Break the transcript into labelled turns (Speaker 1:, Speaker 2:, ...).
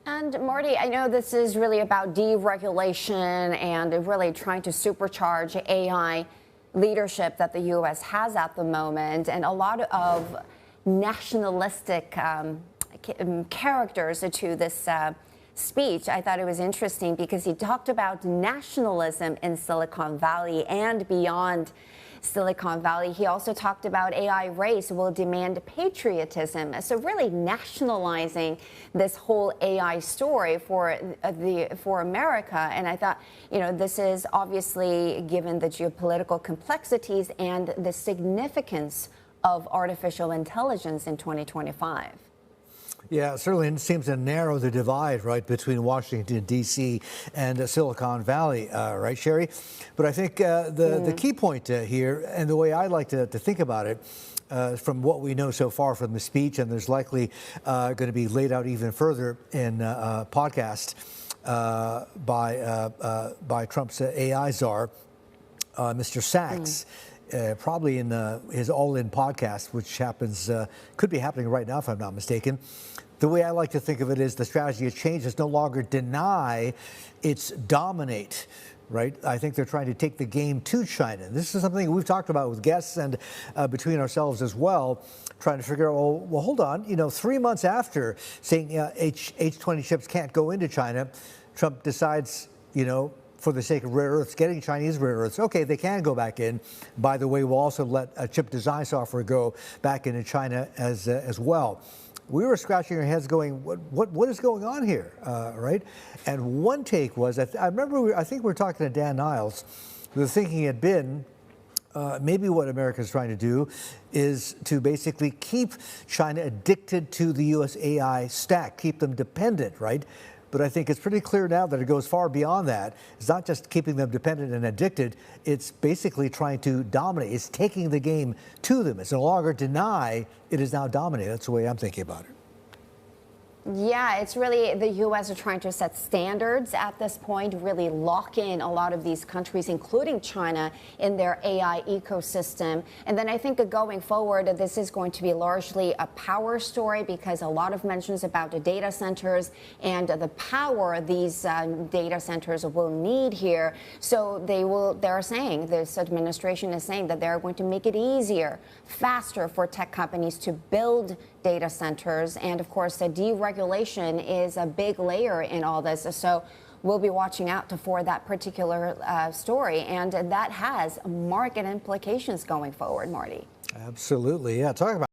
Speaker 1: And Marty, I know this is really about deregulation and really trying to supercharge AI leadership that the U.S. has at the moment, and a lot of nationalistic characters to this speech. I thought it was interesting because he talked about nationalism in Silicon Valley and beyond Silicon Valley. He also talked about AI race will demand patriotism. So really nationalizing this whole AI story for America. And I thought, this is obviously, given the geopolitical complexities and the significance of artificial intelligence in 2025.
Speaker 2: Yeah, certainly it seems to narrow the divide, right, between Washington, D.C. and Silicon Valley, right, Chery? But I think the key point here, and the way I like to think about it, from what we know so far from the speech, and there's likely going to be laid out even further in a podcast by Trump's AI czar, Mr. Sachs. Probably in his All In podcast, which could be happening right now, if I'm not mistaken. The way I like to think of it is the strategy has changed. It's no longer deny, it's dominate, right? I think they're trying to take the game to China. This is something we've talked about with guests and between ourselves as well, trying to figure out, well, hold on, 3 months after saying H-20 ships can't go into China, Trump decides, for the sake of rare earths, getting Chinese rare earths. Okay, they can go back in. By the way, we'll also let chip design software go back into China as well. We were scratching our heads going, what is going on here, right? And one take was, I remember, I think we were talking to Dan Niles. The thinking had been, maybe what America's trying to do is to basically keep China addicted to the U.S. AI stack, keep them dependent, right? But I think it's pretty clear now that it goes far beyond that. It's not just keeping them dependent and addicted. It's basically trying to dominate. It's taking the game to them. It's no longer deny. It is now dominate. That's the way I'm thinking about it.
Speaker 1: Yeah, it's really the U.S. are trying to set standards at this point, really lock in a lot of these countries, including China, in their AI ecosystem. And then I think going forward, this is going to be largely a power story because a lot of mentions about the data centers and the power these data centers will need here. So they're saying, this administration is saying that they're going to make it easier, faster for tech companies to build data centers. And of course, the deregulation is a big layer in all this. So we'll be watching out for that particular story. And that has market implications going forward, Marty.
Speaker 2: Absolutely. Yeah. Talk about